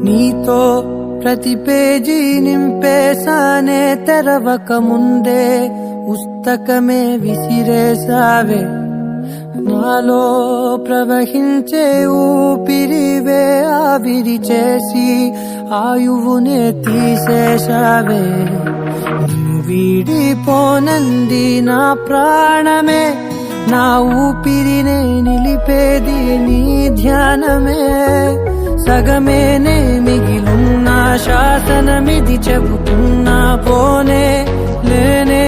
నీతో ప్రతి పేజీ నింపేసానే తెరవక ముందే పుస్తకమే విసిరేసావే నాలో ప్రవహించే ఊపిరివే ఆవిరి చేసి ఆయువునే తీసేశావే నిన్ను వీడిపోనంది నా ప్రాణమే నా ఊపిరినే నిలిపేది నీ ధ్యానమే సగమేనే మిగిలున్న శాసనమిది చెబుతున్నా పోనే లేనే